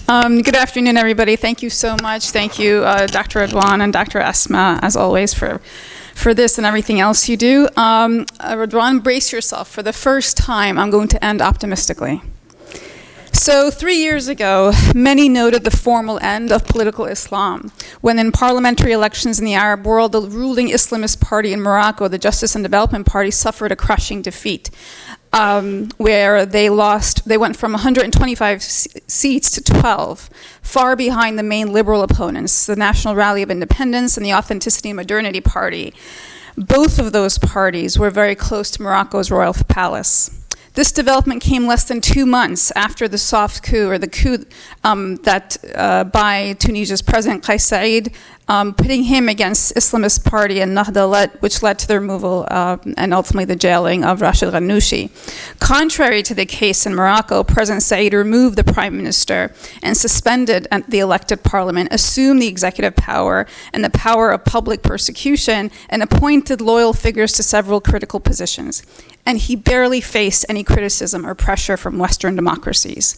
Good afternoon, everybody. Thank you so much. Thank you, Dr. Radwan and Dr. Asma, as always, for this and everything else you do. Radwan, brace yourself. For the first time, I'm going to end optimistically. So 3 years ago, many noted the formal end of political Islam, when in parliamentary elections in the Arab world, the ruling Islamist party in Morocco, the Justice and Development Party, suffered a crushing defeat, where they went from 125 seats to 12, far behind the main liberal opponents, the National Rally of Independence and the Authenticity and Modernity Party. Both of those parties were very close to Morocco's royal palace. This development came less than 2 months after the soft coup, or the coup by Tunisia's President Kais Saied, pitting him against Islamist party and Nahda, which led to the removal and ultimately the jailing of Rashid Ghannouchi. Contrary to the case in Morocco, President Saied removed the prime minister and suspended the elected parliament, assumed the executive power and the power of public persecution, and appointed loyal figures to several critical positions. And he barely faced any criticism or pressure from Western democracies.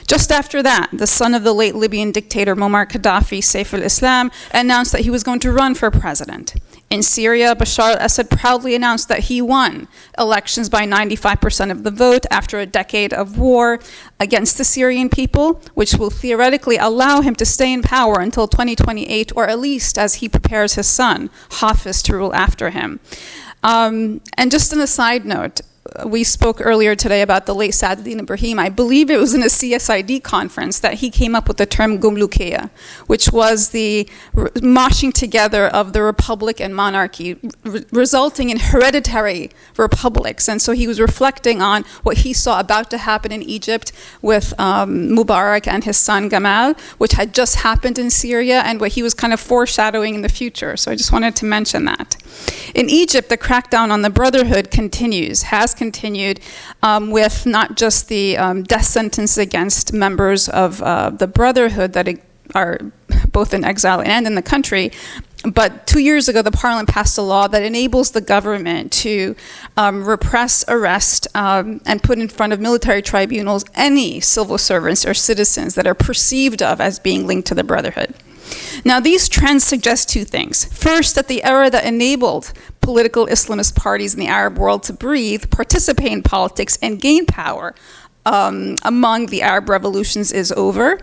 Just after that, the son of the late Libyan dictator Muammar Gaddafi, Saif al-Islam, announced that he was going to run for president. In Syria, Bashar al-Assad proudly announced that he won elections by 95% of the vote after a decade of war against the Syrian people, which will theoretically allow him to stay in power until 2028, or at least as he prepares his son, Hafiz, to rule after him. And just on a side note, we spoke earlier today about the late Saaduddin Ibrahim. I believe it was in a CSID conference that he came up with the term Gumlukeya, which was the moshing together of the republic and monarchy, resulting in hereditary republics. And so he was reflecting on what he saw about to happen in Egypt with Mubarak and his son Gamal, which had just happened in Syria, and what he was kind of foreshadowing in the future. So I just wanted to mention that. In Egypt, the crackdown on the Brotherhood has continued with not just the death sentence against members of the Brotherhood that are both in exile and in the country, but 2 years ago, the parliament passed a law that enables the government to repress, arrest, and put in front of military tribunals any civil servants or citizens that are perceived of as being linked to the Brotherhood. Now, these trends suggest two things. First, that the era that enabled political Islamist parties in the Arab world to breathe, participate in politics, and gain power among the Arab revolutions is over.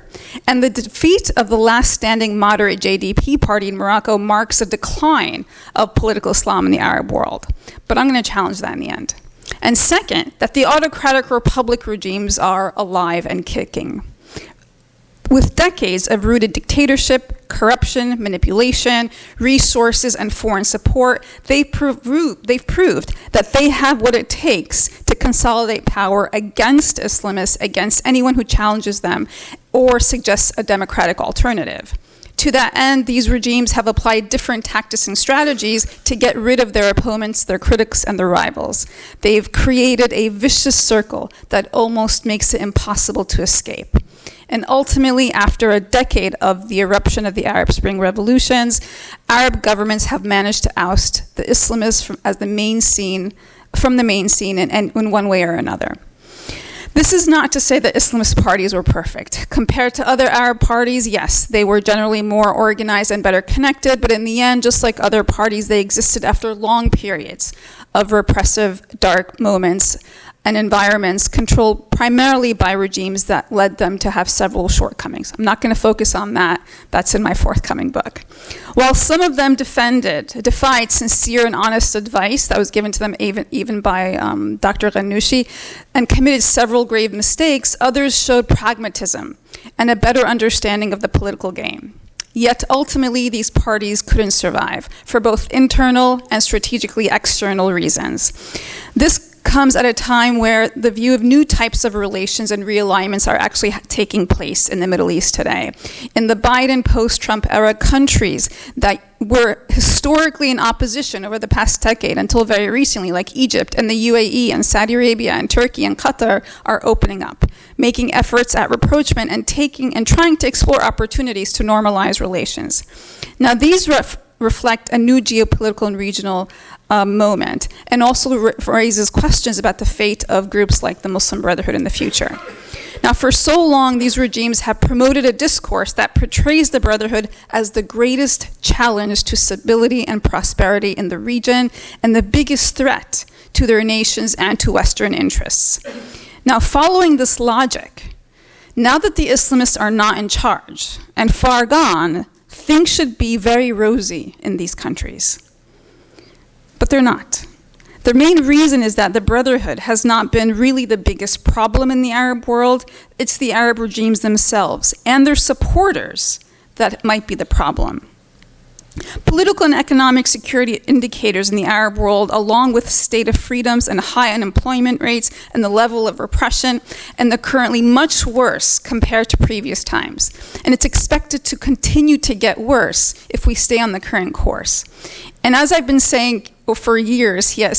And the defeat of the last standing moderate JDP party in Morocco marks a decline of political Islam in the Arab world. But I'm going to challenge that in the end. And second, that the autocratic republic regimes are alive and kicking. With decades of rooted dictatorship, corruption, manipulation, resources, and foreign support, they've proved that they have what it takes to consolidate power against Islamists, against anyone who challenges them or suggests a democratic alternative. To that end, these regimes have applied different tactics and strategies to get rid of their opponents, their critics, and their rivals. They've created a vicious circle that almost makes it impossible to escape. And ultimately, after a decade of the eruption of the Arab Spring revolutions, Arab governments have managed to oust the Islamists from the main scene and in one way or another. This is not to say that Islamist parties were perfect. Compared to other Arab parties, yes, they were generally more organized and better connected, but in the end, just like other parties, they existed after long periods of repressive, dark moments and environments controlled primarily by regimes that led them to have several shortcomings. I'm not going to focus on that. That's in my forthcoming book. While some of them defied sincere and honest advice that was given to them even by Dr. Ghannouchi, and committed several grave mistakes, others showed pragmatism and a better understanding of the political game. Yet ultimately, these parties couldn't survive for both internal and strategically external reasons. This comes at a time where the view of new types of relations and realignments are actually taking place in the Middle East today. In the Biden post-Trump era, countries that were historically in opposition over the past decade until very recently, like Egypt and the UAE and Saudi Arabia and Turkey and Qatar, are opening up, making efforts at rapprochement and trying to explore opportunities to normalize relations. Now, these reflect a new geopolitical and regional moment, and also raises questions about the fate of groups like the Muslim Brotherhood in the future. Now, for so long, these regimes have promoted a discourse that portrays the Brotherhood as the greatest challenge to stability and prosperity in the region and the biggest threat to their nations and to Western interests. Now, following this logic, now that the Islamists are not in charge and far gone, things should be very rosy in these countries. But they're not. The main reason is that the Brotherhood has not been really the biggest problem in the Arab world. It's the Arab regimes themselves and their supporters that might be the problem. Political and economic security indicators in the Arab world, along with state of freedoms and high unemployment rates and the level of repression, and the currently much worse compared to previous times. And it's expected to continue to get worse if we stay on the current course. And as I've been saying for years here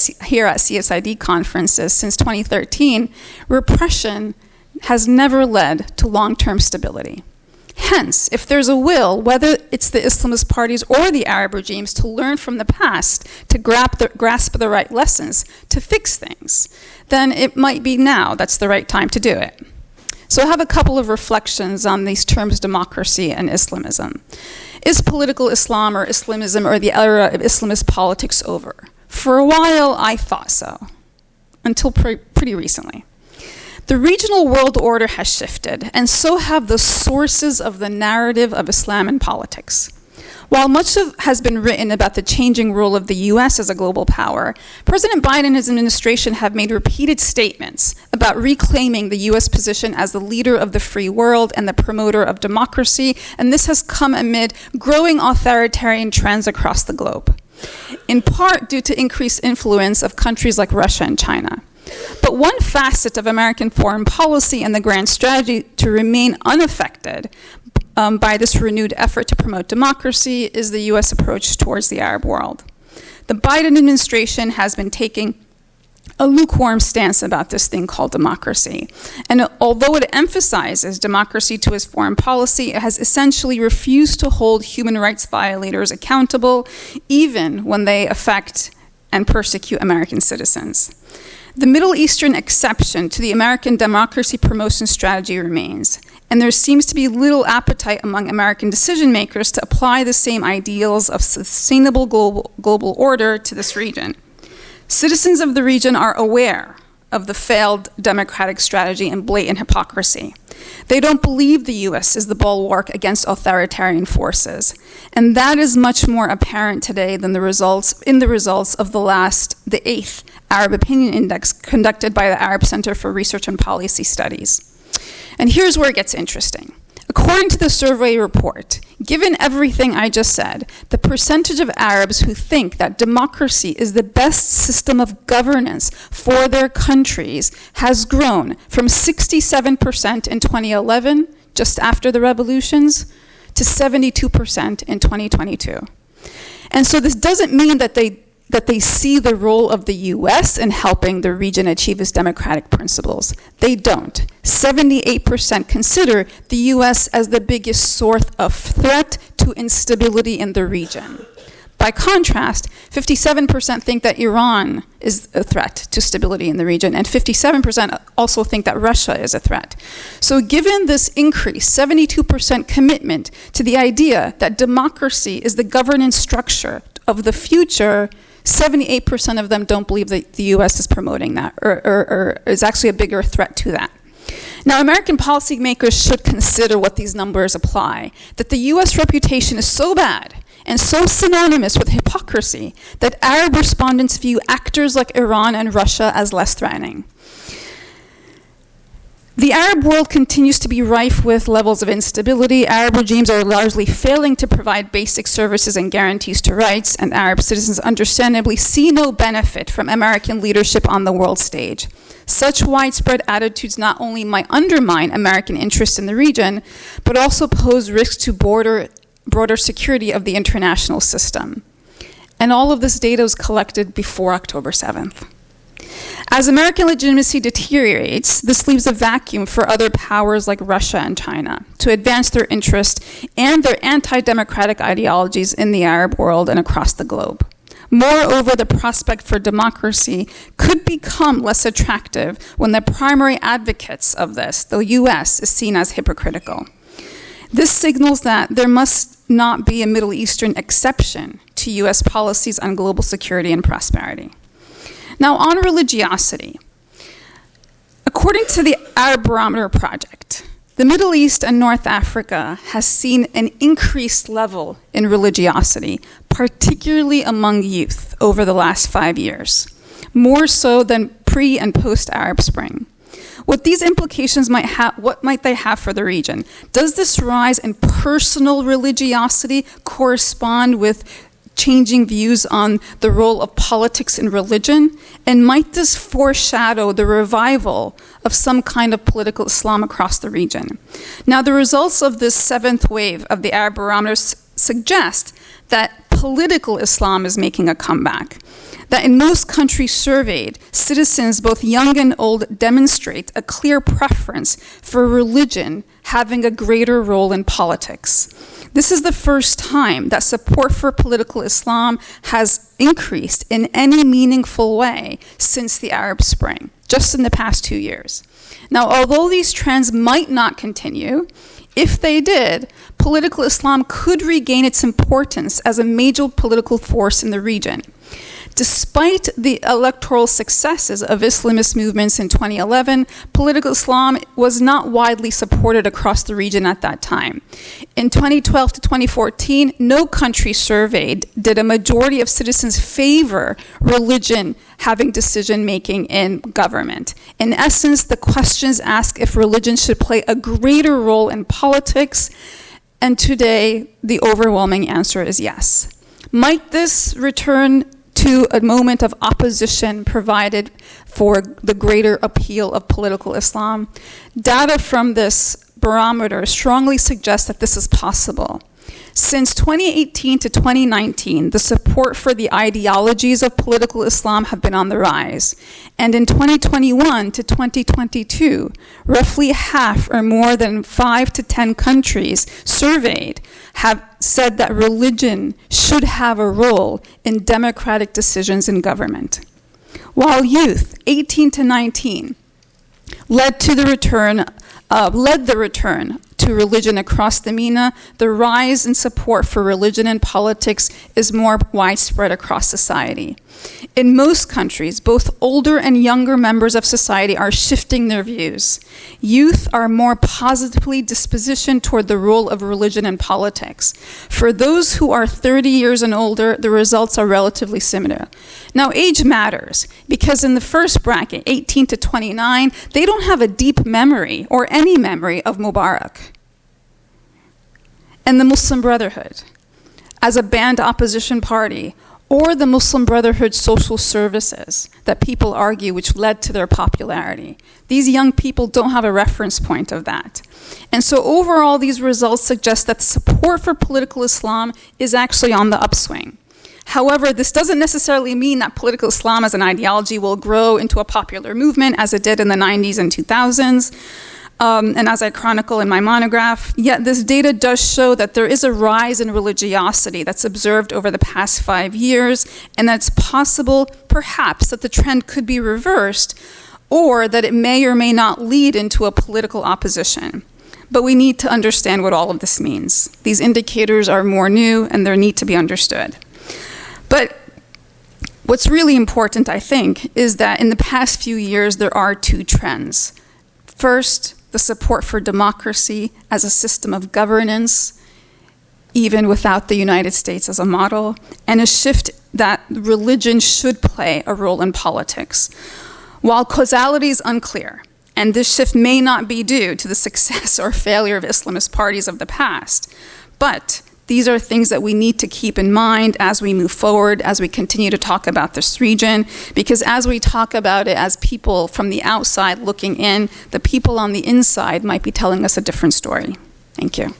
at CSID conferences since 2013, repression has never led to long-term stability. Hence, if there's a will, whether it's the Islamist parties or the Arab regimes, to learn from the past, to grasp the right lessons, to fix things, then it might be now that's the right time to do it. So I have a couple of reflections on these terms, democracy and Islamism. Is political Islam or Islamism or the era of Islamist politics over? For a while, I thought so, until pretty recently. The regional world order has shifted, and so have the sources of the narrative of Islam in politics. While much has been written about the changing role of the US as a global power, President Biden and his administration have made repeated statements about reclaiming the US position as the leader of the free world and the promoter of democracy, and this has come amid growing authoritarian trends across the globe, in part due to increased influence of countries like Russia and China. But one facet of American foreign policy and the grand strategy to remain unaffected by this renewed effort to promote democracy is the US approach towards the Arab world. The Biden administration has been taking a lukewarm stance about this thing called democracy. And although it emphasizes democracy to its foreign policy, it has essentially refused to hold human rights violators accountable, even when they affect and persecute American citizens. The Middle Eastern exception to the American democracy promotion strategy remains, and there seems to be little appetite among American decision makers to apply the same ideals of sustainable global order to this region. Citizens of the region are aware of the failed democratic strategy and blatant hypocrisy. They don't believe the US is the bulwark against authoritarian forces, and that is much more apparent today than the results of the 8th Arab Opinion Index conducted by the Arab Center for Research and Policy Studies. And here's where it gets interesting. According to the survey report, given everything I just said, the percentage of Arabs who think that democracy is the best system of governance for their countries has grown from 67% in 2011, just after the revolutions, to 72% in 2022. And so this doesn't mean that they see the role of the US in helping the region achieve its democratic principles. They don't. 78% consider the US as the biggest source of threat to instability in the region. By contrast, 57% think that Iran is a threat to stability in the region, and 57% also think that Russia is a threat. So given this increase, 72% commitment to the idea that democracy is the governance structure of the future, 78% of them don't believe that the US is promoting that or is actually a bigger threat to that. Now, American policymakers should consider what these numbers apply, that the US reputation is so bad and so synonymous with hypocrisy that Arab respondents view actors like Iran and Russia as less threatening. The Arab world continues to be rife with levels of instability. Arab regimes are largely failing to provide basic services and guarantees to rights, and Arab citizens understandably see no benefit from American leadership on the world stage. Such widespread attitudes not only might undermine American interests in the region, but also pose risks to broader security of the international system. And all of this data was collected before October 7th. As American legitimacy deteriorates, this leaves a vacuum for other powers like Russia and China to advance their interests and their anti-democratic ideologies in the Arab world and across the globe. Moreover, the prospect for democracy could become less attractive when the primary advocates of this, the US, is seen as hypocritical. This signals that there must not be a Middle Eastern exception to US policies on global security and prosperity. Now, on religiosity, according to the Arab Barometer Project, the Middle East and North Africa has seen an increased level in religiosity, particularly among youth over the last 5 years, more so than pre- and post-Arab Spring. What these implications what might they have for the region? Does this rise in personal religiosity correspond with changing views on the role of politics in religion? And might this foreshadow the revival of some kind of political Islam across the region? Now, the results of this seventh wave of the Arab Barometer suggest that political Islam is making a comeback. That in most countries surveyed, citizens, both young and old, demonstrate a clear preference for religion having a greater role in politics. This is the first time that support for political Islam has increased in any meaningful way since the Arab Spring, just in the past 2 years. Now, although these trends might not continue, if they did, political Islam could regain its importance as a major political force in the region. Despite the electoral successes of Islamist movements in 2011, political Islam was not widely supported across the region at that time. In 2012 to 2014, no country surveyed did a majority of citizens favor religion having decision-making in government. In essence, the questions ask if religion should play a greater role in politics, and today the overwhelming answer is yes. Might this return to a moment of opposition provided for the greater appeal of political Islam? Data from this barometer strongly suggests that this is possible. Since 2018 to 2019, the support for the ideologies of political Islam have been on the rise. And in 2021 to 2022, roughly half or more than 5 to 10 countries surveyed have said that religion should have a role in democratic decisions in government. While youth, 18 to 19, led the return to religion across the MENA, the rise in support for religion and politics is more widespread across society. In most countries, both older and younger members of society are shifting their views. Youth are more positively dispositioned toward the role of religion and politics. For those who are 30 years and older, the results are relatively similar. Now, age matters, because in the first bracket, 18 to 29, they don't have a deep memory or any memory of Mubarak and the Muslim Brotherhood as a banned opposition party, or the Muslim Brotherhood social services that people argue which led to their popularity. These young people don't have a reference point of that. And so overall, these results suggest that support for political Islam is actually on the upswing. However, this doesn't necessarily mean that political Islam as an ideology will grow into a popular movement as it did in the 90s and 2000s. And as I chronicle in my monograph, yet this data does show that there is a rise in religiosity that's observed over the past 5 years, and that it's possible, perhaps, that the trend could be reversed, or that it may or may not lead into a political opposition. But we need to understand what all of this means. These indicators are more new, and they need to be understood. But what's really important, I think, is that in the past few years, there are two trends. First, the support for democracy as a system of governance, even without the United States as a model, and a shift that religion should play a role in politics. While causality is unclear, and this shift may not be due to the success or failure of Islamist parties of the past, but these are things that we need to keep in mind as we move forward, as we continue to talk about this region, because as we talk about it as people from the outside looking in, the people on the inside might be telling us a different story. Thank you.